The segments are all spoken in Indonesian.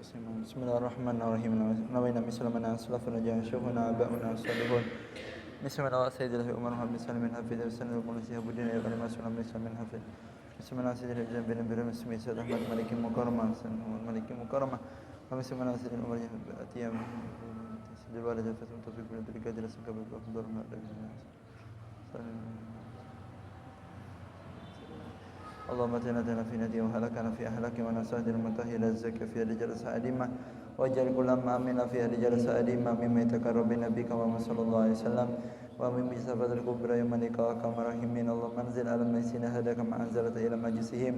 Bismillahirrahmanirrahim. Nawayna mislamana aslafana janshuna ba'una salihun. Bismillah sayyidil umar Muhammad sallallahu alaihi wasallam wa sallam budina ya kalimah sallallahu alaihi wasallam. Bismillah sayyidil jannah bin biram ismi sayyid Ahmad malikin mukarramah malikin mukarramah. Bismillah sayyidil umar atiyam sayyidil walad fatum tawfiq bil berikah jelas kabul qadar اللهم اتنا في ندي وهلكنا في اهلك ونساجد المنتهي الى الزكاه في رجال سعدمه واجعل كل ما امنا في رجال سعدمه مما يتقرب بنبيك محمد صلى الله عليه وسلم ومن بسبب الكبرى يوم لقاءك مرحمين اللهم انزل على الميسين هداك ما انزلت الى مجلسهم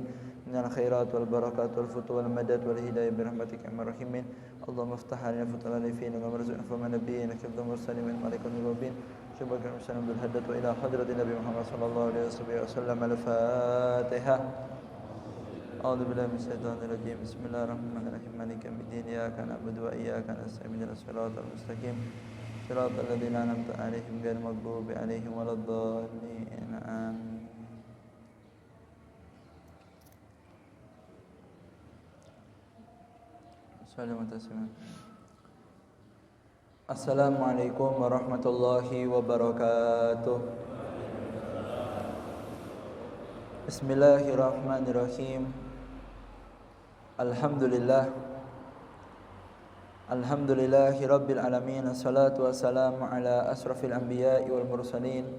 من الخيرات والبركات والفتوى والمدد والهدايه برحمتك يا الراحمين اللهم افتح علينا فتوى الالفين وارزقنا فما نبينا كبد المرسلين من ملك المبين شبك المسلم بالهدد والى حضره النبي محمد صلى الله عليه وسلم الفاتحه أعوذ بالله من الشيطان الرجيم بسم الله الرحمن الرحيم مالك يوم الدين إياك نعبد وإياك نستعين اهدنا الصراط المستقيم صراط الذين أنعمت عليهم غير المغضوب عليهم ولا الضالين آمين Assalamualaikum warahmatullahi wabarakatuh. Bismillahirrahmanirrahim. Alhamdulillahi rabbil alamin. Assalatu wassalamu ala asrafil anbiya'i wal mursalin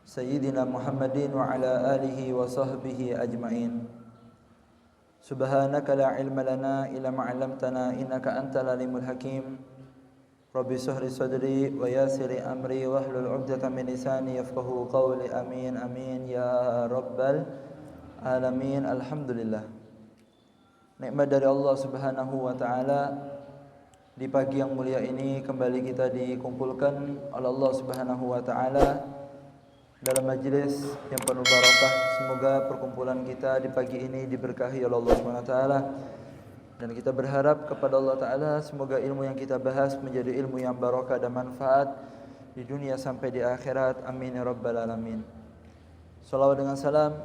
Sayyidina Muhammadin wa ala alihi wa sahbihi ajma'in. Subhanaka la ilma lana illa ma 'allamtana innaka antal alimul hakim. Rabbi shrah li sadri wa yassir li amri wahlul 'uqdatam min lisani yafqahu qawli. Amin amin ya rabbal alamin. Alhamdulillah. Nikmat dari Allah Subhanahu wa taala, di pagi yang mulia ini kembali kita dikumpulkan oleh Allah Subhanahu wa taala dalam majlis yang penuh barakah. Semoga perkumpulan kita di pagi ini diberkahi oleh Allah Subhanahu wa taala. Dan kita berharap kepada Allah Ta'ala semoga ilmu yang kita bahas menjadi ilmu yang barakah dan manfaat di dunia sampai di akhirat. Amin ya rabbal alamin. Salawat dengan salam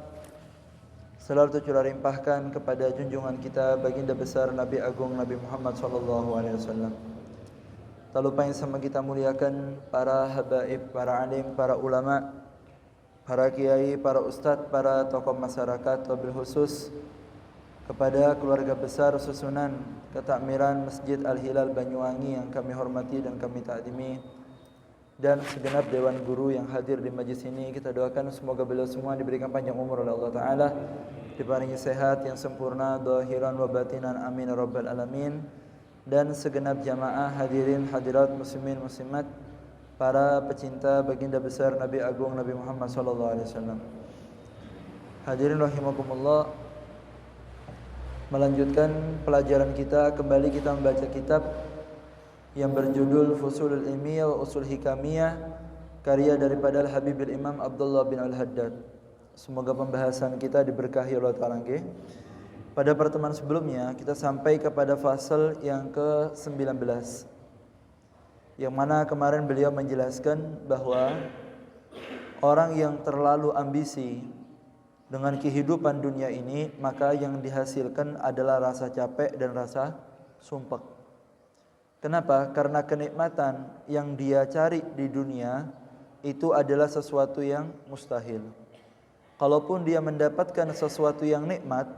selalu tercurah limpahkan kepada junjungan kita baginda besar Nabi Agung Nabi Muhammad sallallahu alaihi wasallam. Tak lupa yang sama kita muliakan para habaib, para alim, para ulama, para kiai, para ustadz, para tokoh masyarakat, wabil khusus kepada keluarga besar susunan ketakmiran Masjid Al-Hilal Banyuwangi yang kami hormati dan kami takdimi, dan segenap dewan guru yang hadir di majlis ini. Kita doakan semoga beliau semua diberikan panjang umur oleh Allah Ta'ala, diparingi sehat yang sempurna zahiran wa batinan, amin ya rabbal alamin. Dan segenap jamaah hadirin hadirat muslimin muslimat, para pecinta baginda besar Nabi Agung Nabi Muhammad sallallahu alaihi wasallam. Hadirin rahimakumullah, melanjutkan pelajaran kita, kembali kita membaca kitab yang berjudul Fusulul Ilmiyah wa Usul Hikamiyah, karya daripada Al-Habib Imam Abdullah bin Al-Haddad. Semoga pembahasan kita diberkahi Allah Ta'ala. Pada pertemuan sebelumnya kita sampai kepada fasal yang ke-19, yang mana kemarin beliau menjelaskan bahwa orang yang terlalu ambisi dengan kehidupan dunia ini, maka yang dihasilkan adalah rasa capek dan rasa sumpek. Kenapa? Karena kenikmatan yang dia cari di dunia itu adalah sesuatu yang mustahil. Kalaupun dia mendapatkan sesuatu yang nikmat,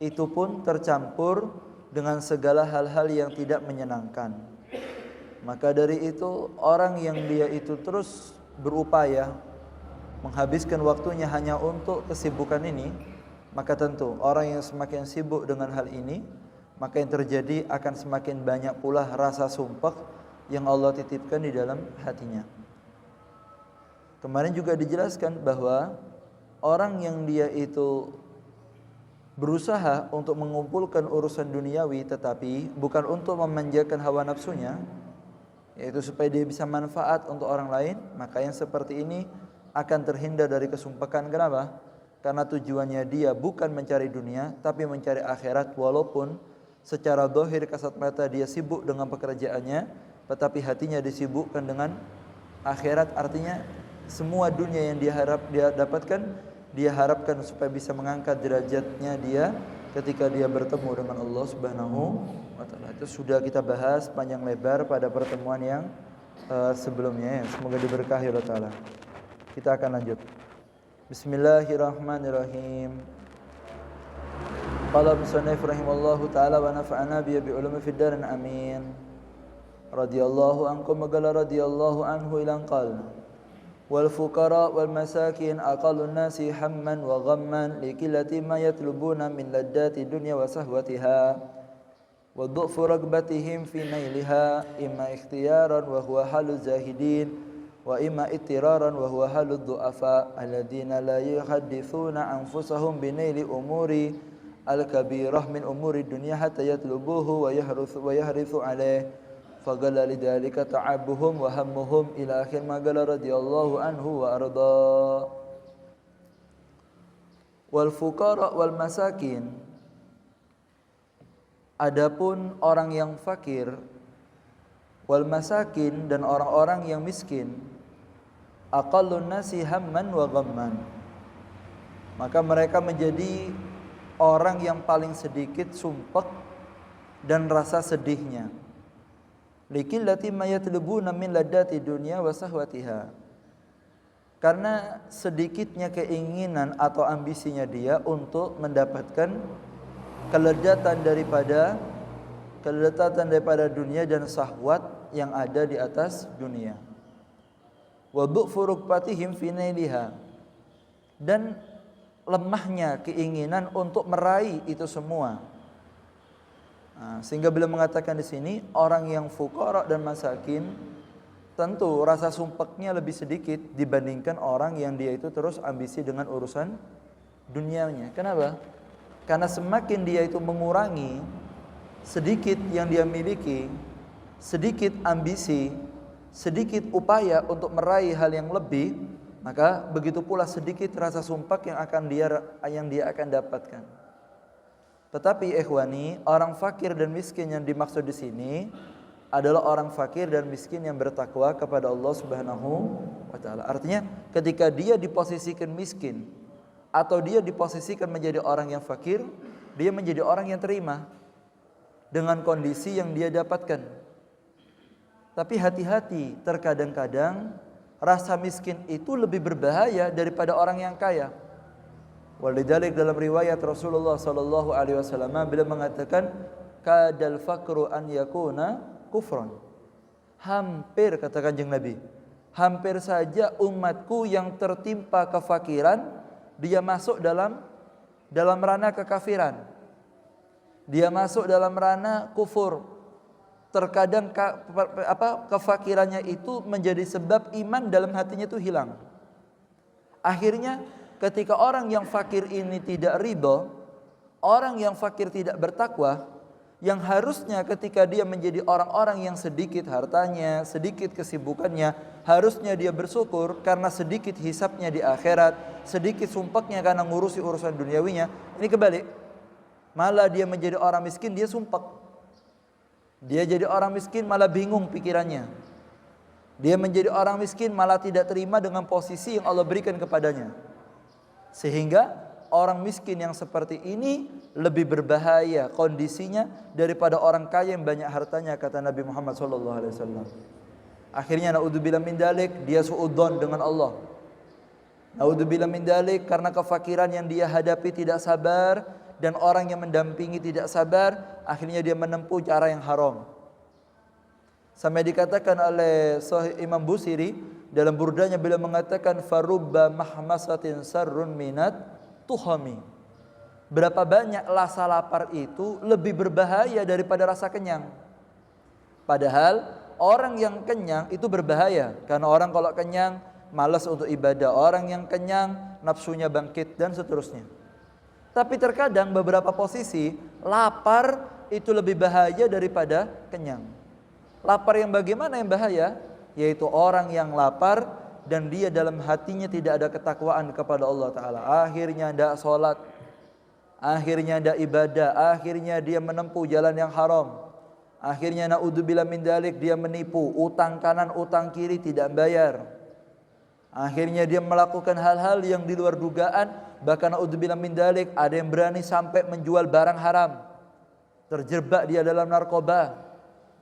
itu pun tercampur dengan segala hal-hal yang tidak menyenangkan. Maka dari itu, orang yang dia itu terus berupaya menghabiskan waktunya hanya untuk kesibukan ini, maka tentu orang yang semakin sibuk dengan hal ini, maka yang terjadi akan semakin banyak pula rasa sumpek yang Allah titipkan di dalam hatinya. Kemarin juga dijelaskan bahwa orang yang dia itu berusaha untuk mengumpulkan urusan duniawi tetapi bukan untuk memanjakan hawa nafsunya, yaitu supaya dia bisa manfaat untuk orang lain, maka yang seperti ini akan terhindar dari kesumpekan. Kenapa? Karena tujuannya dia bukan mencari dunia, tapi mencari akhirat. Walaupun secara zahir kasat mata dia sibuk dengan pekerjaannya, tetapi hatinya disibukkan dengan akhirat. Artinya semua dunia yang dia dapatkan, dia harapkan supaya bisa mengangkat derajatnya dia ketika dia bertemu dengan Allah Subhanahu wa taala. Itu sudah kita bahas panjang lebar pada pertemuan yang sebelumnya ya. Semoga diberkahi Allah taala. Kita akan lanjut. Bismillahirrahmanirrahim. Qala musannif rahimallahu taala wa nafa'ana bi ulumi fid darin amin. Radhiyallahu ankum qala radhiyallahu anhu ilan qala wal fuqara wal masakin aqallun nasi hamman wa ghamman likillati ma yatlubuna min laddati dunya wa sahwatiha wa dhu'fu ragbatihim fi nailiha imma ikhtiyaran wa huwa halu zahidin wa imma ittiraran wa huwa halu dhu'afa alladhina la yuhaddithuna anfusahum bi naili umuri al-kabirah min umuri dunya hatta yatlubuhu wa yahrithu alayhi faqala lidzalika ta'abuhum wa hammuhum ila akhir ma qala radhiyallahu anhu wa arda. Wal fuqara wal masakin, adapun orang yang fakir, wal masakin dan orang-orang yang miskin, aqallun nasi hamman wa ghamman, maka mereka menjadi orang yang paling sedikit sumpek dan rasa sedihnya. Likillati ma yatlubuna min laddati dunya wa sahwatiha, karena sedikitnya keinginan atau ambisinya dia untuk mendapatkan keledatan daripada dunia dan syahwat yang ada di atas dunia. Wa du'fu rukbatihim fi nailiha, dan lemahnya keinginan untuk meraih itu semua. Sehingga beliau mengatakan di sini orang yang fuqara dan masakin tentu rasa sumpeknya lebih sedikit dibandingkan orang yang dia itu terus ambisi dengan urusan dunianya. Kenapa? Karena semakin dia itu mengurangi sedikit yang dia miliki, sedikit ambisi, sedikit upaya untuk meraih hal yang lebih, maka begitu pula sedikit rasa sumpek yang dia akan dapatkan. Tetapi ikhwani, orang fakir dan miskin yang dimaksud di sini adalah orang fakir dan miskin yang bertakwa kepada Allah Subhanahu wa taala. Artinya ketika dia diposisikan miskin atau dia diposisikan menjadi orang yang fakir, dia menjadi orang yang terima dengan kondisi yang dia dapatkan. Tapi hati-hati, terkadang-kadang rasa miskin itu lebih berbahaya daripada orang yang kaya. Walidzalik dalam riwayat Rasulullah sallallahu alaihi wasallam beliau mengatakan kadal faqru an yakuna kufran. Hampir, kata Kanjeng Nabi, hampir saja umatku yang tertimpa kefakiran dia masuk dalam ranah kekafiran. Dia masuk dalam ranah kufur. Terkadang kefakirannya itu menjadi sebab iman dalam hatinya itu hilang. Akhirnya ketika orang yang fakir ini tidak ridho, orang yang fakir tidak bertakwa, yang harusnya ketika dia menjadi orang-orang yang sedikit hartanya, sedikit kesibukannya, harusnya dia bersyukur karena sedikit hisapnya di akhirat, sedikit sumpeknya karena ngurusi urusan duniawinya. Ini kebalik, malah dia menjadi orang miskin, dia sumpek. Dia jadi orang miskin malah bingung pikirannya. Dia menjadi orang miskin malah tidak terima dengan posisi yang Allah berikan kepadanya. Sehingga orang miskin yang seperti ini lebih berbahaya kondisinya daripada orang kaya yang banyak hartanya, kata Nabi Muhammad SAW. Akhirnya naudzubillah min dalik, dia suudzon dengan Allah. Naudzubillah min dalik, karena kefakiran yang dia hadapi tidak sabar dan orang yang mendampingi tidak sabar, akhirnya dia menempuh cara yang haram. Sampai dikatakan oleh Imam Busiri dalam burdanya, beliau mengatakan farubba mahmasatin sarrun minat tuhami. Berapa banyak rasa lapar itu lebih berbahaya daripada rasa kenyang. Padahal orang yang kenyang itu berbahaya, karena orang kalau kenyang malas untuk ibadah, orang yang kenyang nafsunya bangkit dan seterusnya. Tapi terkadang beberapa posisi lapar itu lebih bahaya daripada kenyang. Lapar yang bagaimana yang bahaya? Yaitu orang yang lapar dan dia dalam hatinya tidak ada ketakwaan kepada Allah Ta'ala. Akhirnya tidak sholat, akhirnya tidak ibadah, akhirnya dia menempuh jalan yang haram. Akhirnya na'udzubillah min dalik, dia menipu, utang kanan utang kiri tidak bayar. Akhirnya dia melakukan hal-hal yang di luar dugaan, bahkan naudzubillah min dzalik, ada yang berani sampai menjual barang haram. Terjebak dia dalam narkoba,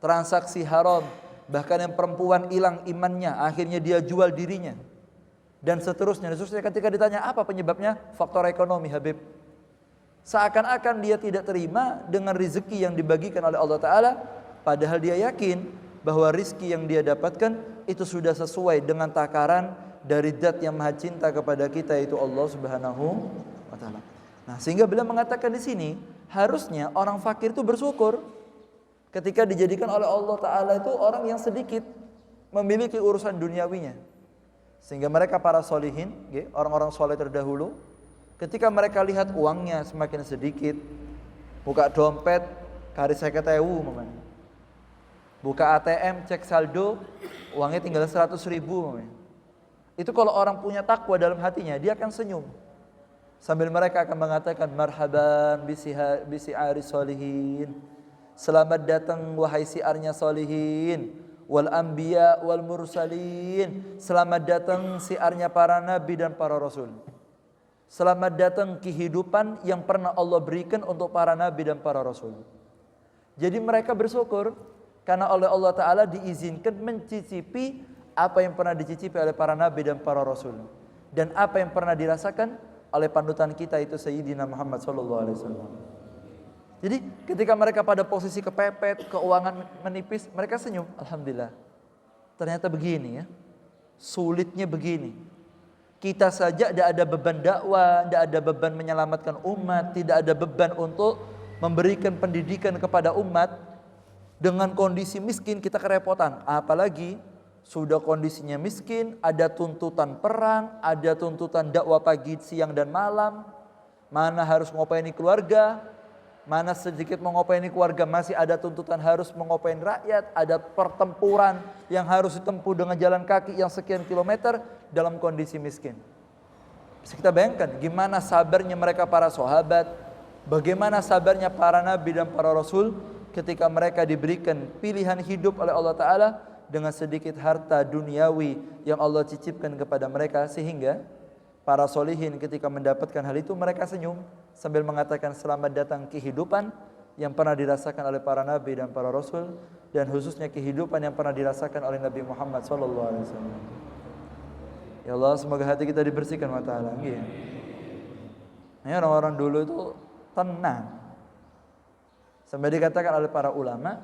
transaksi haram, bahkan yang perempuan hilang imannya, akhirnya dia jual dirinya. Dan seterusnya. Ketika ditanya apa penyebabnya? Faktor ekonomi, Habib. Seakan-akan dia tidak terima dengan rezeki yang dibagikan oleh Allah Ta'ala, padahal dia yakin bahwa rezeki yang dia dapatkan itu sudah sesuai dengan takaran dari zat yang maha cinta kepada kita, yaitu Allah Subhanahu wa Ta'ala. Nah, sehingga beliau mengatakan di sini, harusnya orang fakir itu bersyukur ketika dijadikan oleh Allah Ta'ala itu orang yang sedikit memiliki urusan duniawinya. Sehingga mereka para solihin, orang-orang soleh terdahulu, ketika mereka lihat uangnya semakin sedikit, buka dompet, kari 50.000 mamanya. Buka ATM, cek saldo, uangnya tinggal 100.000 mamanya. Itu kalau orang punya takwa dalam hatinya, dia akan senyum. Sambil mereka akan mengatakan, marhaban bisi'ari solihin. Selamat datang wahai siarnya solihin. Wal anbiya wal mursalin. Selamat datang siarnya para nabi dan para rasul. Selamat datang kehidupan yang pernah Allah berikan untuk para nabi dan para rasul. Jadi mereka bersyukur karena oleh Allah Ta'ala diizinkan mencicipi apa yang pernah dicicipi oleh para nabi dan para rasul, dan apa yang pernah dirasakan oleh panutan kita itu Sayyidina Muhammad SAW. Jadi ketika mereka pada posisi kepepet, keuangan menipis, mereka senyum, alhamdulillah. Ternyata begini ya, sulitnya begini. Kita saja tidak ada beban dakwah, tidak ada beban menyelamatkan umat, tidak ada beban untuk memberikan pendidikan kepada umat. Dengan kondisi miskin kita kerepotan, apalagi sudah kondisinya miskin, ada tuntutan perang, ada tuntutan dakwah pagi, siang dan malam. Mana harus ngopaini keluarga, mana sedikit mengopaini keluarga, masih ada tuntutan harus mengopain rakyat, ada pertempuran yang harus ditempuh dengan jalan kaki yang sekian kilometer dalam kondisi miskin. Bisa kita bayangkan gimana sabarnya mereka para sahabat, bagaimana sabarnya para nabi dan para rasul ketika mereka diberikan pilihan hidup oleh Allah Ta'ala dengan sedikit harta duniawi yang Allah cicipkan kepada mereka, sehingga para solihin ketika mendapatkan hal itu mereka senyum sambil mengatakan selamat datang kehidupan yang pernah dirasakan oleh para nabi dan para rasul, dan khususnya kehidupan yang pernah dirasakan oleh Nabi Muhammad SAW. Ya Allah, semoga hati kita dibersihkan wa ta'ala. Ini orang-orang dulu itu tenang. Sampai dikatakan oleh para ulama,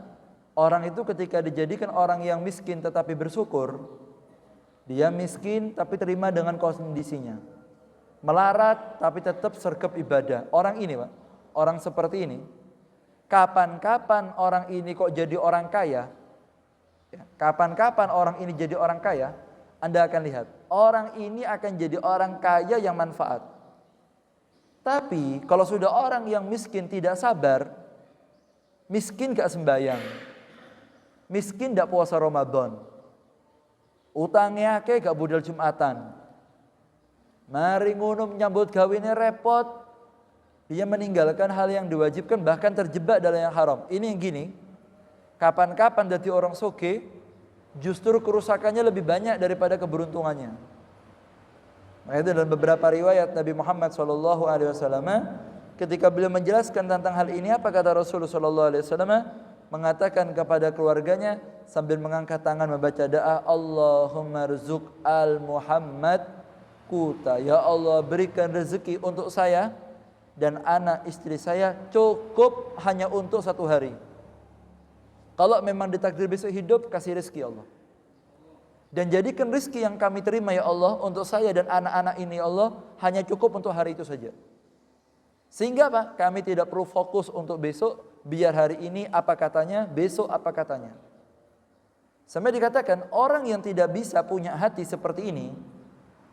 orang itu ketika dijadikan orang yang miskin tetapi bersyukur, dia miskin tapi terima dengan kondisinya, melarat tapi tetap sergap ibadah. Orang ini Pak, orang seperti ini, kapan-kapan orang ini kok jadi orang kaya, kapan-kapan orang ini jadi orang kaya, Anda akan lihat, orang ini akan jadi orang kaya yang manfaat. Tapi kalau sudah orang yang miskin tidak sabar, miskin gak sembahyang, miskin gak puasa Ramadan, utangnya akeh gak budal Jumatan, mari ngunum nyambut gawinnya repot, dia meninggalkan hal yang diwajibkan, bahkan terjebak dalam yang haram. Ini yang gini, kapan-kapan jadi orang soge, justru kerusakannya lebih banyak daripada keberuntungannya. Makanya dalam beberapa riwayat Nabi Muhammad SAW, ketika beliau menjelaskan tentang hal ini, apa kata Rasulullah SAW? Mengatakan kepada keluarganya sambil mengangkat tangan membaca doa, Allahumma rizuk al-Muhammad kuta. Ya Allah, berikan rezeki untuk saya dan anak istri saya cukup hanya untuk 1 hari. Kalau memang ditakdir besok hidup, kasih rezeki Allah. Dan jadikan rezeki yang kami terima ya Allah untuk saya dan anak-anak ini ya Allah hanya cukup untuk hari itu saja. Sehingga Pak, kami tidak perlu fokus untuk besok, biar hari ini apa katanya, besok apa katanya. Sampai dikatakan orang yang tidak bisa punya hati seperti ini,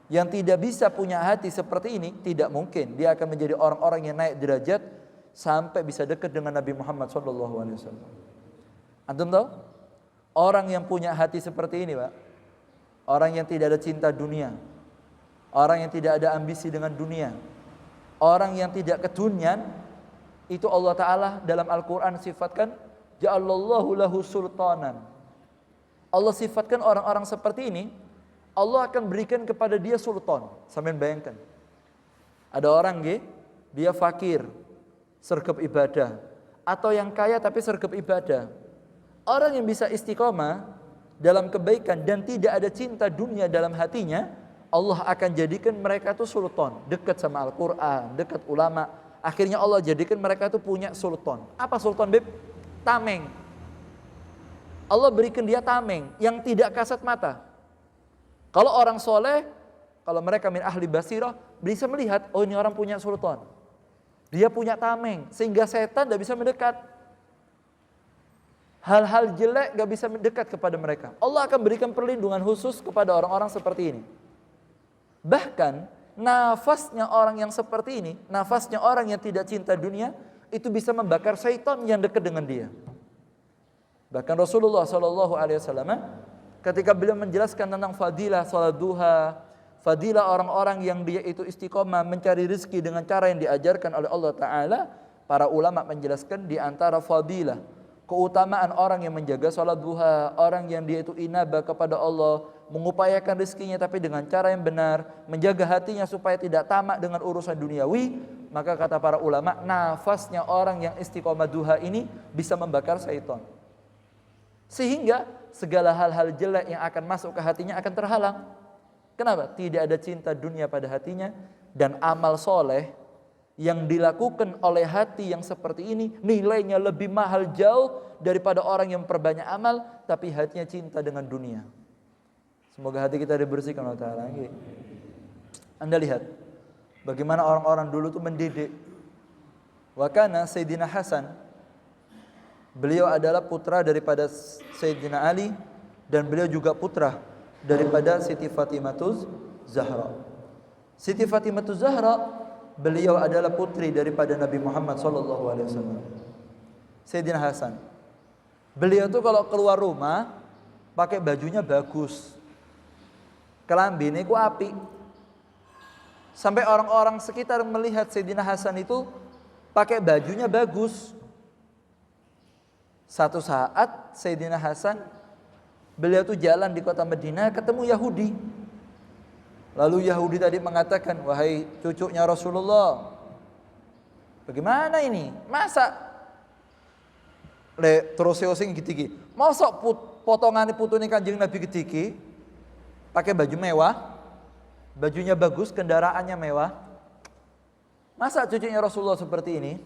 yang tidak bisa punya hati seperti ini, tidak mungkin dia akan menjadi orang-orang yang naik derajat sampai bisa dekat dengan Nabi Muhammad SAW. Antum tahu? Orang yang punya hati seperti ini Pak, orang yang tidak ada cinta dunia, orang yang tidak ada ambisi dengan dunia, orang yang tidak kedunian, itu Allah Ta'ala dalam Al-Quran sifatkan ja'alallahu lahu sultanan. Allah sifatkan orang-orang seperti ini, Allah akan berikan kepada dia sultan. Sampeyan bayangkan. Ada orang dia fakir, sergap ibadah, atau yang kaya tapi sergap ibadah. Orang yang bisa istiqomah dalam kebaikan dan tidak ada cinta dunia dalam hatinya, Allah akan jadikan mereka itu sultan, dekat sama Al-Quran, dekat ulama. Akhirnya Allah jadikan mereka itu punya sultan. Apa sultan, Beb? Tameng. Allah berikan dia tameng yang tidak kasat mata. Kalau orang soleh, kalau mereka min ahli basirah, bisa melihat, oh ini orang punya sultan. Dia punya tameng, sehingga setan tidak bisa mendekat. Hal-hal jelek tidak bisa mendekat kepada mereka. Allah akan berikan perlindungan khusus kepada orang-orang seperti ini. Bahkan, nafasnya orang yang seperti ini, nafasnya orang yang tidak cinta dunia, itu bisa membakar syaitan yang dekat dengan dia. Bahkan Rasulullah SAW ketika beliau menjelaskan tentang fadilah salat duha, fadilah orang-orang yang dia itu istiqomah mencari rezeki dengan cara yang diajarkan oleh Allah Ta'ala, para ulama menjelaskan di antara fadilah, keutamaan orang yang menjaga salat duha, orang yang dia itu inabah kepada Allah, mengupayakan rezekinya tapi dengan cara yang benar, menjaga hatinya supaya tidak tamak dengan urusan duniawi, maka kata para ulama, nafasnya orang yang istiqomah duha ini bisa membakar syaitan. Sehingga segala hal-hal jelek yang akan masuk ke hatinya akan terhalang. Kenapa? Tidak ada cinta dunia pada hatinya. Dan amal soleh yang dilakukan oleh hati yang seperti ini, nilainya lebih mahal jauh daripada orang yang perbanyak amal tapi hatinya cinta dengan dunia. Semoga hati kita dibersihkan oleh Allah Ta'ala. Anda lihat bagaimana orang-orang dulu itu mendidik. Wa kana Sayyidina Hasan, beliau adalah putra daripada Sayyidina Ali, dan beliau juga putra daripada Siti Fatimah Zahra. Siti Fatimah Zahra, beliau adalah putri daripada Nabi Muhammad SAW. Sayyidina Hasan, beliau tuh kalau keluar rumah pakai bajunya bagus, kelambine ku api. Sampai orang-orang sekitar melihat Sayyidina Hasan itu pakai bajunya bagus. Satu saat Sayyidina Hasan, beliau tuh jalan di kota Madinah, ketemu Yahudi. Lalu Yahudi tadi mengatakan, wahai cucunya Rasulullah, bagaimana ini? Masa terus sing gitiki, mosok potongan putune Kanjeng Nabi gitiki, pakai baju mewah, bajunya bagus, kendaraannya mewah. Masa cucunya Rasulullah seperti ini?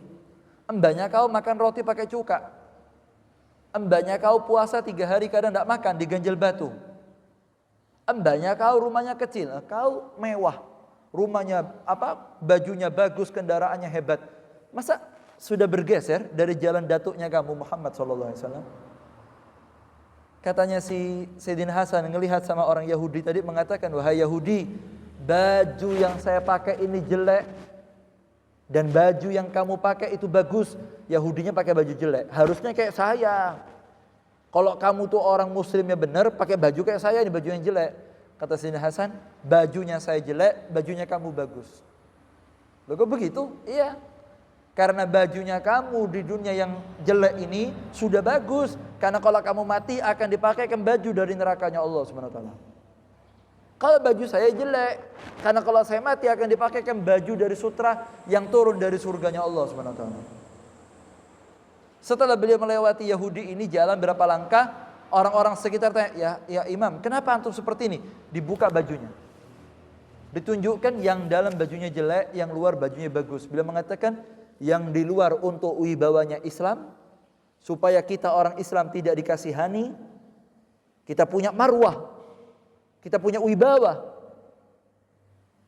Mbaknya kau makan roti pakai cuka. Mbaknya kau puasa 3 hari kadang tidak makan, diganjel batu. Mbaknya kau rumahnya kecil, kau mewah, rumahnya bajunya bagus, kendaraannya hebat. Masa sudah bergeser dari jalan datuknya kamu Muhammad SAW? Katanya si Sayyidina Hasan ngelihat sama orang Yahudi tadi, mengatakan, wahai Yahudi, baju yang saya pakai ini jelek dan baju yang kamu pakai itu bagus. Yahudinya pakai baju jelek, harusnya kayak saya. Kalau kamu tuh orang muslimnya benar, pakai baju kayak saya, ini baju yang jelek. Kata Sayyidina Hasan, bajunya saya jelek, bajunya kamu bagus. Loh kok begitu? Iya, karena bajunya kamu di dunia yang jelek ini sudah bagus. Karena kalau kamu mati akan dipakaikan baju dari nerakanya Allah SWT. Kalau baju saya jelek, karena kalau saya mati akan dipakaikan baju dari sutra yang turun dari surganya Allah SWT. Setelah beliau melewati Yahudi ini, jalan berapa langkah, orang-orang sekitar tanya, ya imam, kenapa antum seperti ini? Dibuka bajunya, ditunjukkan yang dalam bajunya jelek, yang luar bajunya bagus. Beliau mengatakan, yang di luar untuk wibawanya Islam, supaya kita orang Islam tidak dikasihani, kita punya marwah, kita punya wibawa,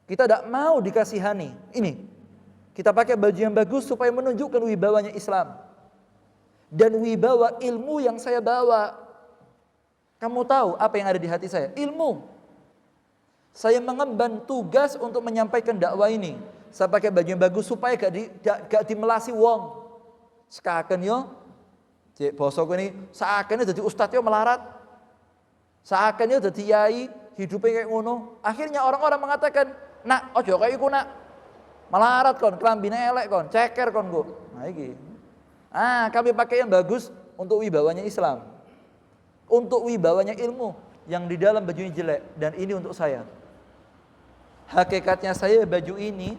kita tidak mau dikasihani. Ini kita pakai baju yang bagus supaya menunjukkan wibawanya Islam dan wibawa ilmu yang saya bawa. Kamu tahu apa yang ada di hati saya? Ilmu. Saya mengemban tugas untuk menyampaikan dakwah ini. Saya pakai baju yang bagus supaya gak dimelasi wong. Sekaken yo, cek bosok ini, seakan jadi ustadz yo melarat, seakan yo jadi yai, hidupnya kayak ngono. Akhirnya orang-orang mengatakan, nak, ojo kayak iku nak, melarat kon, kelambine elek kon, ceker kon go. Nah iki. Kami pakai yang bagus untuk wibawanya Islam, untuk wibawanya ilmu. yang di dalam bajunya jelek dan ini untuk saya. Hakikatnya saya baju ini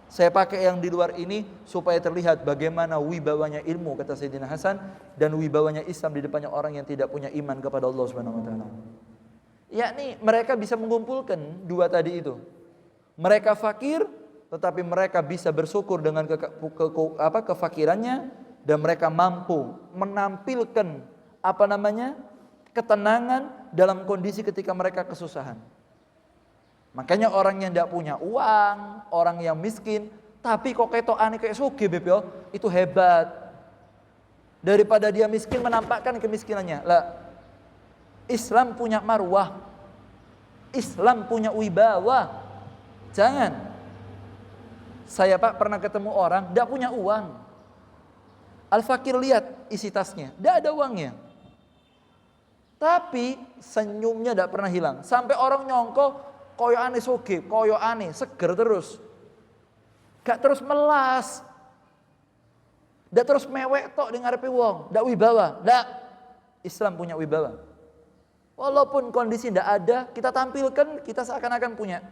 saya pakai yang di luar ini supaya terlihat bagaimana wibawanya ilmu, kata Sayyidina Hasan, dan wibawanya Islam di depannya orang yang tidak punya iman kepada Allah Subhanahu wa taala. Yakni mereka bisa mengumpulkan dua tadi itu. Mereka fakir tetapi mereka bisa bersyukur dengan kefakirannya, dan mereka mampu menampilkan ketenangan dalam kondisi ketika mereka kesusahan. Makanya orang yang tidak punya uang, orang yang miskin, tapi kok ketokane kayak sugih beb yo, itu hebat. Daripada dia miskin menampakkan kemiskinannya. Lah, Islam punya marwah. Islam punya wibawa. Jangan. Saya Pak pernah ketemu orang tidak punya uang. Al-fakir lihat isi tasnya, tidak ada uangnya. Tapi senyumnya tidak pernah hilang. Sampai orang nyongko koyo aneh sugih, koyo aneh, seger terus. Gak terus melas. Gak terus mewek tok di ngarepe wong, ndak wibawa. Ndak. Islam punya wibawa. Walaupun kondisi ndak ada, kita tampilkan kita seakan-akan punya.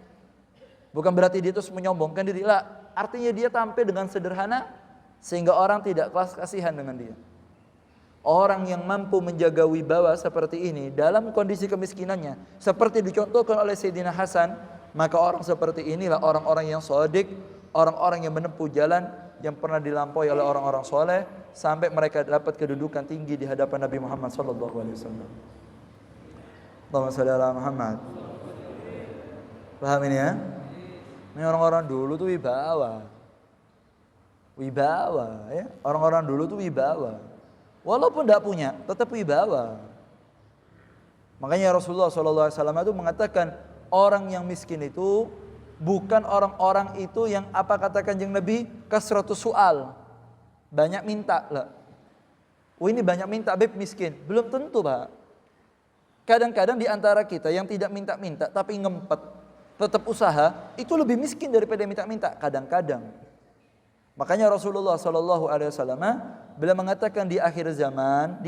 Bukan berarti dia terus menyombongkan diri. Lah, artinya dia tampil dengan sederhana sehingga orang tidak kelas kasihan dengan dia. Orang yang mampu menjaga wibawa seperti ini dalam kondisi kemiskinannya, seperti dicontohkan oleh Sayyidina Hasan, maka orang seperti inilah orang-orang yang shadiq, orang-orang yang menempuh jalan yang pernah dilampaui oleh orang-orang soleh sampai mereka dapat kedudukan tinggi di hadapan Nabi Muhammad sallallahu alaihi wasallam. Allahumma shalli ala Muhammad. Paham ini ya? Ini orang-orang dulu tuh wibawa. Wibawa ya. Orang-orang dulu tuh wibawa. Walaupun tidak punya, tetap wibawa. Makanya Rasulullah SAW itu mengatakan orang yang miskin itu bukan orang-orang itu yang apa kata Kanjeng Nabi, kasratus soal, banyak minta lah. Oh ini banyak minta beb miskin, belum tentu Pak. Kadang-kadang di antara kita yang tidak minta-minta tapi ngempet, tetap usaha, itu lebih miskin daripada minta-minta. Kadang-kadang. Makanya Rasulullah SAW beliau mengatakan di akhir zaman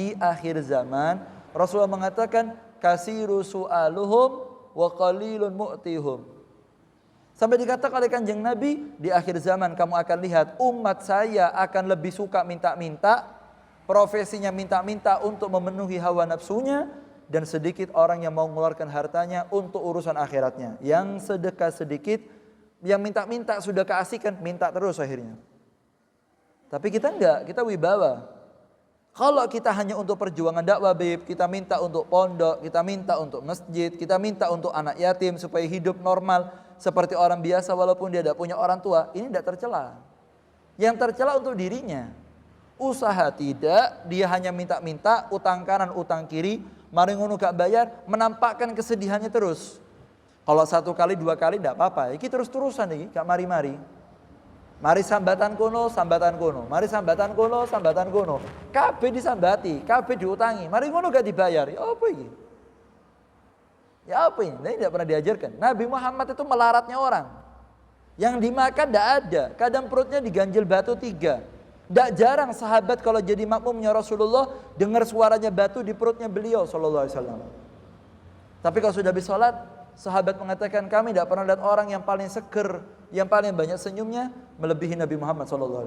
Rasulullah mengatakan kasiru su'aluhum wa qalilun mu'tihum. Sampai dikatakan oleh Kanjeng Nabi, di akhir zaman kamu akan lihat umat saya akan lebih suka minta-minta, profesinya minta-minta untuk memenuhi hawa nafsunya, dan sedikit orang yang mau mengeluarkan hartanya untuk urusan akhiratnya. Yang sedekah sedikit, yang minta-minta sudah keasikan, minta terus akhirnya. Tapi kita enggak, kita wibawa. Kalau kita hanya untuk perjuangan dakwah bib, kita minta untuk pondok, kita minta untuk masjid, kita minta untuk anak yatim supaya hidup normal seperti orang biasa walaupun dia tidak punya orang tua, ini tidak tercela. Yang tercela untuk dirinya. Usaha tidak, dia hanya minta-minta, utang kanan, utang kiri, mari ngono gak bayar, menampakkan kesedihannya terus. Kalau 1 kali 2 kali tidak apa-apa, ini terus-terusan ini, gak mari-mari. Mari sambatan kono, sambatan kono. Mari sambatan kono, sambatan kono. Kabeh disambati, kabeh diutangi. Mari ngono gak dibayar. Ya apa ini? Ya apa ini? Ini tidak pernah diajarkan. Nabi Muhammad itu melaratnya orang. Yang dimakan tidak ada. Kadang perutnya diganjil batu 3. Tidak jarang sahabat kalau jadi makmumnya Rasulullah dengar suaranya batu di perutnya beliau sallallahu alaihi wasallam. Tapi kalau sudah habis sholat, sahabat mengatakan kami tidak pernah lihat orang yang paling seger, yang paling banyak senyumnya melebihi Nabi Muhammad SAW.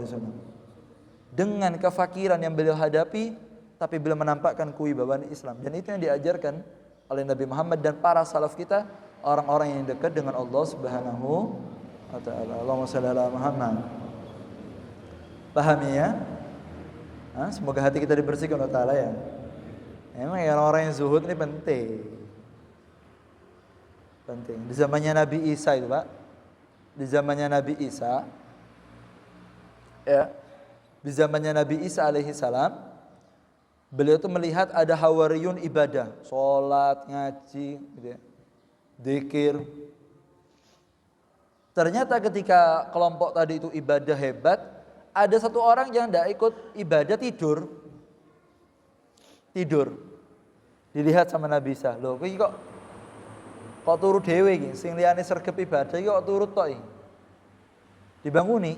Dengan kefakiran yang beliau hadapi, tapi beliau menampakkan kewibawaan Islam. Dan itu yang diajarkan oleh Nabi Muhammad dan para salaf kita, orang-orang yang dekat dengan Allah Subhanahu wa taala. Allahumma shalli ala Muhammad. Pahami ya? Semoga hati kita dibersihkan oleh Allah ya. Emang orang-orang yang zuhud ini penting. Penting. Di zamannya Nabi Isa itu Pak, di zamannya Nabi Isa, ya, di zamannya Nabi Isa alaihi salam, beliau itu melihat ada hawariyun ibadah, sholat, ngaji, gitu ya, dzikir. Ternyata ketika kelompok tadi itu ibadah hebat, ada satu orang yang tidak ikut ibadah, tidur. Dilihat sama Nabi Isa, loh, kok turut dhewe iki, sing liyane sregep ibadah iki kok turut tok iki. Dibanguni.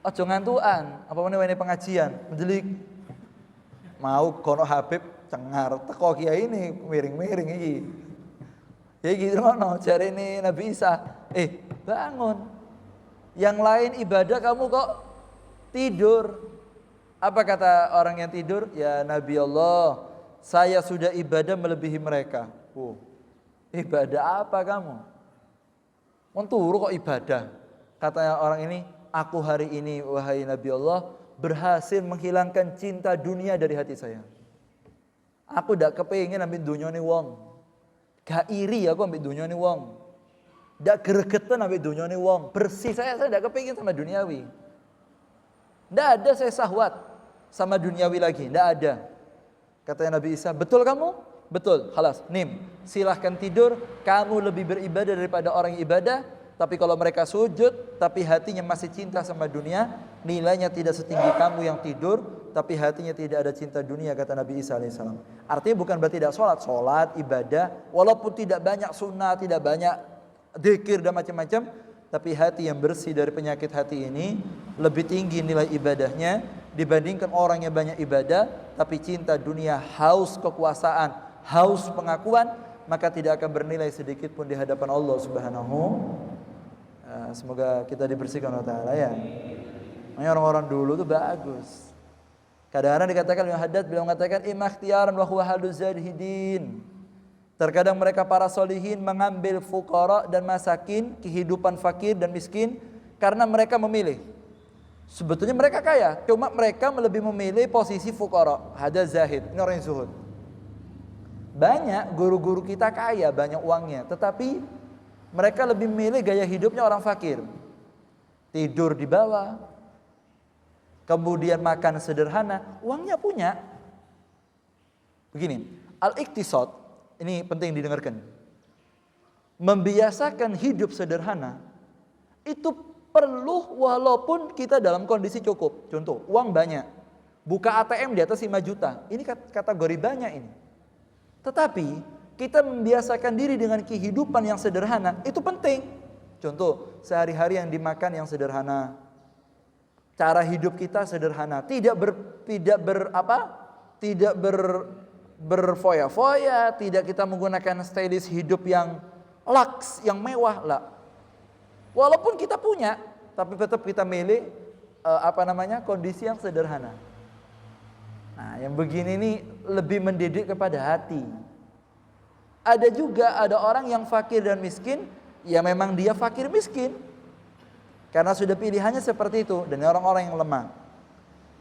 Aja ngantukan, apa meneh wene pengajian, menjelik. Mau kono Habib cengar teko kiai ini miring-miring iki. Ya gitu ngono jare ini Nabi Isa, bangun. Yang lain ibadah kamu kok tidur. Apa kata orang yang tidur? Ya Nabi Allah, saya sudah ibadah melebihi mereka. Ibadah apa kamu? Menturu kok ibadah. Katanya orang ini, aku hari ini wahai Nabi Allah berhasil menghilangkan cinta dunia dari hati saya. Aku ndak kepengin ambil dunyane wong. Gak iri aku ambil dunyane wong. Ndak gregetan ambil dunyane wong. Bersih saya ndak kepengin sama duniawi. Ndak ada saya syahwat sama duniawi lagi, ndak ada. Katanya Nabi Isa, betul kamu? Betul, khalas, nim. Silahkan tidur, kamu lebih beribadah daripada orang yang ibadah. Tapi kalau mereka sujud, tapi hatinya masih cinta sama dunia, nilainya tidak setinggi kamu yang tidur, tapi hatinya tidak ada cinta dunia, kata Nabi Isa alaihissalam. Artinya bukan berarti tidak sholat, ibadah, walaupun tidak banyak sunnah, tidak banyak dzikir dan macam-macam, tapi hati yang bersih dari penyakit hati ini lebih tinggi nilai ibadahnya dibandingkan orang yang banyak ibadah, tapi cinta dunia, haus kekuasaan, haus pengakuan, maka tidak akan bernilai sedikit pun di hadapan Allah Subhanahu. Semoga kita dibersihkan oleh Ta'ala ya. Orang-orang dulu tuh bagus. Kadang-kadang dikatakan Imam Haddad, beliau mengatakan imakhtiyaran wa huwa haluz zadhidin. Terkadang mereka para solihin mengambil fuqara dan masakin, kehidupan fakir dan miskin, karena mereka memilih. Sebetulnya mereka kaya, cuma mereka lebih memilih posisi fuqara. Hada zahid, ini orang yang zuhud. Banyak guru-guru kita kaya, banyak uangnya, tetapi mereka lebih memilih gaya hidupnya orang fakir. Tidur di bawah, kemudian makan sederhana, uangnya punya. Begini, al-iqtisad, ini penting didengarkan. Membiasakan hidup sederhana itu perlu walaupun kita dalam kondisi cukup. Contoh, uang banyak, buka ATM di atas 5 juta, ini kategori banyak ini. Tetapi kita membiasakan diri dengan kehidupan yang sederhana, itu penting. Contoh, sehari-hari yang dimakan yang sederhana, cara hidup kita sederhana, tidak berfoya-foya, tidak kita menggunakan stylish hidup yang lux, yang mewah lah. Walaupun kita punya, tapi tetap kita milih kondisi yang sederhana. Nah, yang begini ini lebih mendidik kepada hati. Ada juga orang yang fakir dan miskin, ya memang dia fakir miskin, karena sudah pilihannya seperti itu, dan orang-orang yang lemah.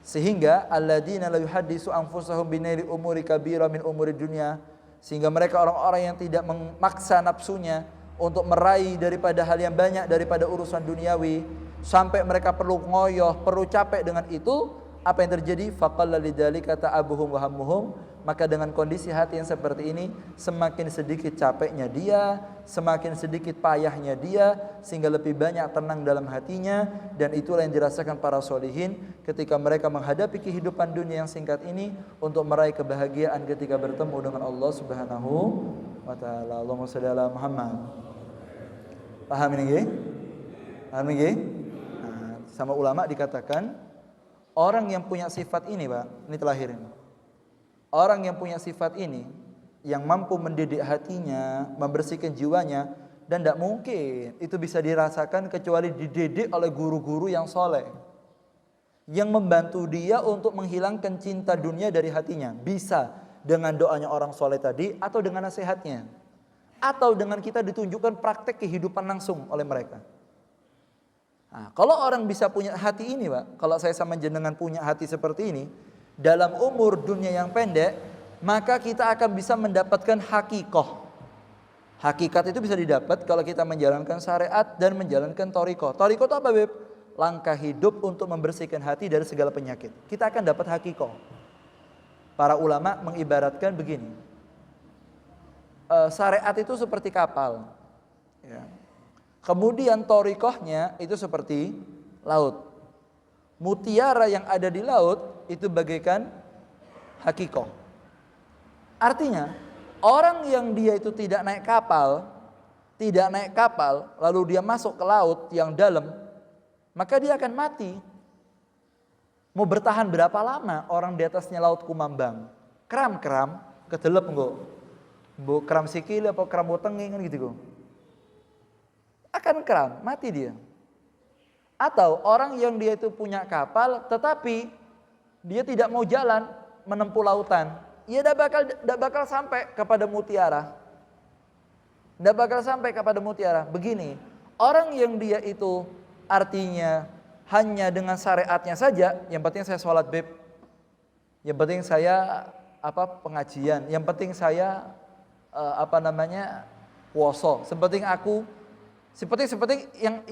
Sehingga alladzina la yuhaddisu anfusahum binaili umuri kabira min umuri dunya, sehingga mereka orang-orang yang tidak memaksa nafsunya untuk meraih daripada hal yang banyak daripada urusan duniawi, sampai mereka perlu ngoyoh, perlu capek dengan itu. Apa yang terjadi? Faqalla lidzalika ta'abuhum wa hammuhum, maka dengan kondisi hati yang seperti ini, semakin sedikit capeknya dia, semakin sedikit payahnya dia, sehingga lebih banyak tenang dalam hatinya. Dan itulah yang dirasakan para solihin ketika mereka menghadapi kehidupan dunia yang singkat ini untuk meraih kebahagiaan ketika bertemu dengan Allah Subhanahu wa ta'ala. Allahumma shalli ala Muhammad. Paham ini nggih? Paham nggih? Nah, sama ulama dikatakan orang yang punya sifat ini, Pak, ini terakhir ini. Orang yang punya sifat ini, yang mampu mendidik hatinya, membersihkan jiwanya, dan tidak mungkin itu bisa dirasakan kecuali dididik oleh guru-guru yang soleh, yang membantu dia untuk menghilangkan cinta dunia dari hatinya. Bisa dengan doanya orang soleh tadi, atau dengan nasihatnya, atau dengan kita ditunjukkan praktek kehidupan langsung oleh mereka. Nah, kalau orang bisa punya hati ini, Pak, kalau saya sama jenengan punya hati seperti ini, dalam umur dunia yang pendek, maka kita akan bisa mendapatkan hakikoh. Hakikat itu bisa didapat kalau kita menjalankan syariat dan menjalankan thariqah. Thariqah itu apa, Beb? Langkah hidup untuk membersihkan hati dari segala penyakit. Kita akan dapat hakikoh. Para ulama mengibaratkan begini. Syariat itu seperti kapal. Ya. Kemudian thariqahnya itu seperti laut. Mutiara yang ada di laut itu bagaikan hakikoh. Artinya, orang yang dia itu tidak naik kapal, lalu dia masuk ke laut yang dalam, maka dia akan mati. Mau bertahan berapa lama orang di atasnya laut kumambang? Kram kedelep engko. Mbok kram sikil apa kram wetenge kan gitu kok. Akan kram, mati dia. Atau orang yang dia itu punya kapal tetapi dia tidak mau jalan menempuh lautan, ia tidak bakal sampai kepada mutiara. Tidak bakal sampai kepada mutiara. Begini, orang yang dia itu artinya hanya dengan syariatnya saja, yang penting saya sholat beb, yang penting saya pengajian, yang penting saya puasa, sepenting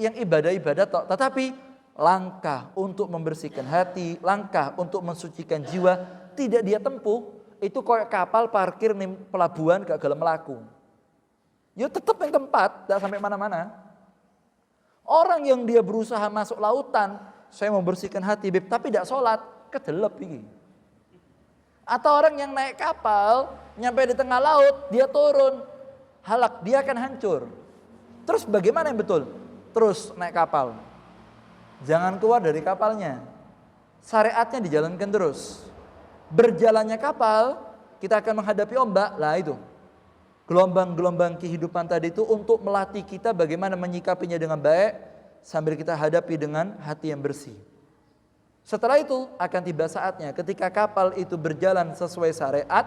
yang ibadah tok. Tetapi langkah untuk membersihkan hati, langkah untuk mensucikan jiwa tidak dia tempuh, itu kayak kapal parkir nih pelabuhan gak gelem melaku. Ya tetap yang tempat, tidak sampai mana-mana. Orang yang dia berusaha masuk lautan, saya membersihkan hati, beb, tapi tidak sholat, kedelep ini. Atau orang yang naik kapal, nyampe di tengah laut, dia turun, halak, dia akan hancur. Terus bagaimana yang betul? Terus naik kapal. Jangan keluar dari kapalnya. Syariatnya dijalankan terus. Berjalannya kapal, kita akan menghadapi ombak, lah itu. Gelombang-gelombang kehidupan tadi itu untuk melatih kita bagaimana menyikapinya dengan baik sambil kita hadapi dengan hati yang bersih. Setelah itu akan tiba saatnya ketika kapal itu berjalan sesuai syariat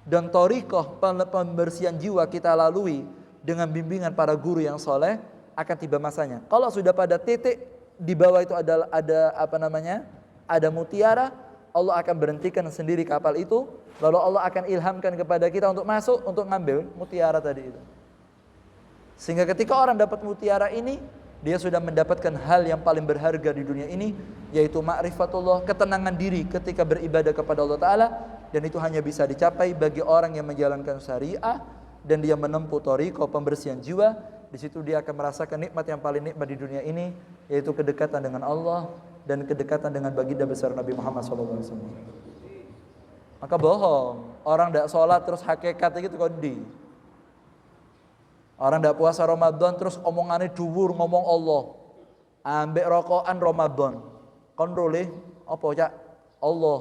dan thariqah pembersihan jiwa kita lalui dengan bimbingan para guru yang soleh, akan tiba masanya. Kalau sudah pada titik di bawah itu ada mutiara, Allah akan berhentikan sendiri kapal itu. Lalu Allah akan ilhamkan kepada kita untuk masuk, untuk ngambil mutiara tadi itu. Sehingga ketika orang dapat mutiara ini, dia sudah mendapatkan hal yang paling berharga di dunia ini, yaitu ma'rifatullah, ketenangan diri ketika beribadah kepada Allah Ta'ala. Dan itu hanya bisa dicapai bagi orang yang menjalankan syariah dan dia menempuh thariqah pembersihan jiwa. Di situ dia akan merasakan nikmat yang paling nikmat di dunia ini, yaitu kedekatan dengan Allah dan kedekatan dengan baginda besar Nabi Muhammad SAW. Maka bohong, orang tidak sholat terus hakikat itu kondi. Orang tidak puasa Ramadan terus omongannya dhuwur ngomong Allah. Ambek rokokan Ramadan. Kontrole apa cak? Allah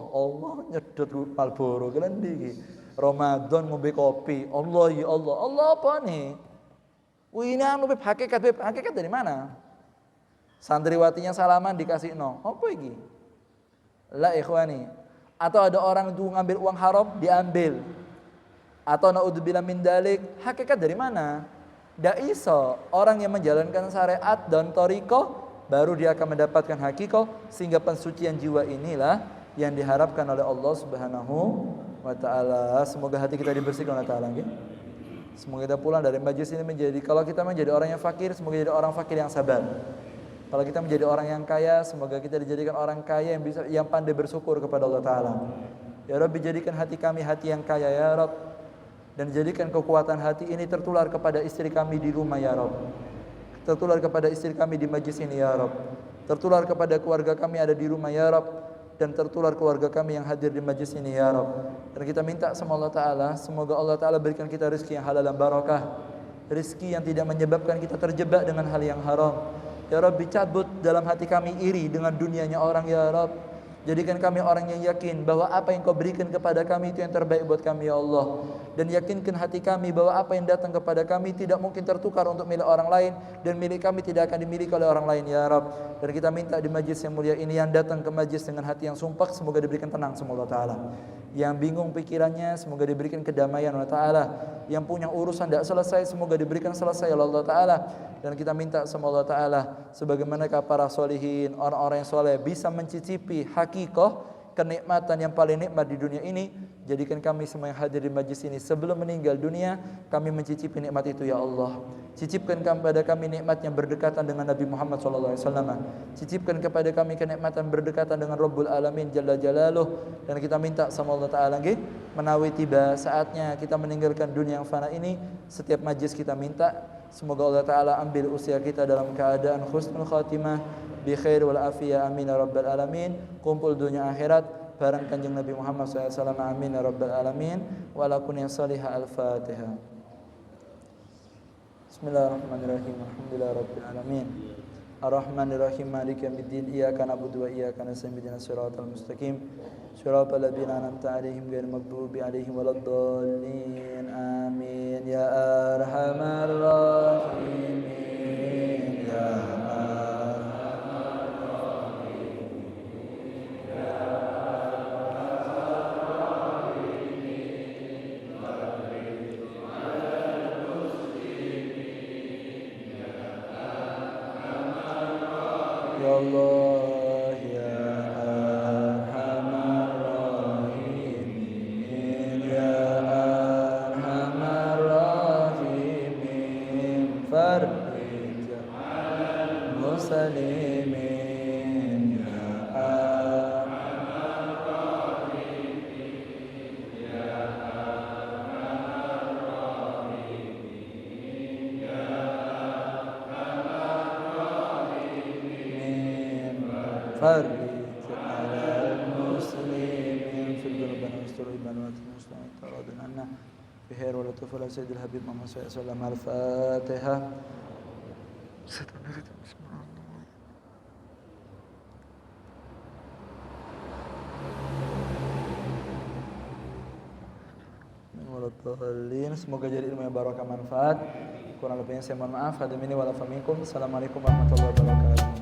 nyedot Marlboro kelendi iki. Ramadan ngombe kopi. Allah ya Allah. Allah apa nih? Wih, ini anu beb hakikat dari mana? Santriwatinya salaman dikasih no. Apa iki? La ikhwani. Atau ada orang itu ngambil uang haram, diambil. Atau naudzubillah min dalik, hakikat dari mana? Ndak iso. Orang yang menjalankan syariat dan thariqah, baru dia akan mendapatkan hakikat, sehingga pensucian jiwa inilah yang diharapkan oleh Allah Subhanahu wa taala. Semoga hati kita dibersihkan oleh Allah Taala. Semoga kita pulang dari majlis ini kalau kita menjadi orang yang fakir, semoga jadi orang fakir yang sabar. Kalau kita menjadi orang yang kaya, semoga kita dijadikan orang kaya yang pandai bersyukur kepada Allah Ta'ala. Ya Rabbi, jadikan hati kami hati yang kaya ya Rabb. Dan jadikan kekuatan hati ini tertular kepada istri kami di rumah ya Rabb. Tertular kepada istri kami di majlis ini ya Rabb. Tertular kepada keluarga kami ada di rumah ya Rabb. Dan tertular keluarga kami yang hadir di majlis ini ya Rabb. Dan kita minta sama Allah Ta'ala, semoga Allah Ta'ala berikan kita rezeki yang halal dan barakah. Rezeki yang tidak menyebabkan kita terjebak dengan hal yang haram. Ya Rabbi, cabut dalam hati kami iri dengan dunianya orang ya Rabb. Jadikan kami orang yang yakin bahwa apa yang kau berikan kepada kami itu yang terbaik buat kami ya Allah. Dan yakinkan hati kami bahwa apa yang datang kepada kami tidak mungkin tertukar untuk milik orang lain. Dan milik kami tidak akan dimiliki oleh orang lain ya Rabb. Dan kita minta di majlis yang mulia ini yang datang ke majlis dengan hati yang sumpah, semoga diberikan tenang sama Allah Ta'ala. Yang bingung pikirannya, semoga diberikan kedamaian Allah Ta'ala. Yang punya urusan tidak selesai, semoga diberikan selesai oleh Allah Ta'ala. Dan kita minta sama Allah Ta'ala, sebagaimana para solihin, orang-orang yang soleh bisa mencicipi hakikah kenikmatan yang paling nikmat di dunia ini. Jadikan kami semua yang hadir di majlis ini sebelum meninggal dunia, kami mencicipi nikmat itu ya Allah. Cicipkan kepada kami nikmat yang berdekatan dengan Nabi Muhammad SAW. Cicipkan kepada kami kenikmatan berdekatan dengan Rabbul Alamin Jalla Jalaluh. Dan kita minta sama Allah Ta'ala menawi tiba saatnya kita meninggalkan dunia yang fana ini, setiap majlis kita minta semoga Allah Ta'ala ambil usia kita dalam keadaan husnul khatimah bi khair wal afiyah, amin ya rabbal alamin. Kumpul dunia akhirat bareng kanjeng Nabi Muhammad SAW, amin ya rabbal alamin. Wa lakum ya salihah al-fatihah. Bismillahirrahmanirrahim. Alhamdulillah rabbil alamin. Ar-Rahmanir-Rahim, Maliki yaumiddin, Iyyaka na'budu wa iyyaka nasta'in, ihdinas siratal mustaqim, siratal ladzina an'amta 'alaihim ghairil maghdubi 'alaihim waladdallin. Amin. Ya Arhamar Rahimin, ya Ya Allah, ya Arhamar Rahimin, ya Arhamar Rahimin, farij muslimin, ya Arhamar Rahimin, ya Arhamar Rahimin, ya فرج على المسلمين في ذنوبنا واستر عيوبنا واتنا تراض عنا بخير ولا تفل سيد الحبيب محمد صلى الله عليه وسلم. الفاتحة. Semoga jadi ilmu yang barokah manfaat. Kurang lebihnya saya mohon maaf. Hadirin wa la faminkum. Assalamualaikum warahmatullahi wabarakatuh.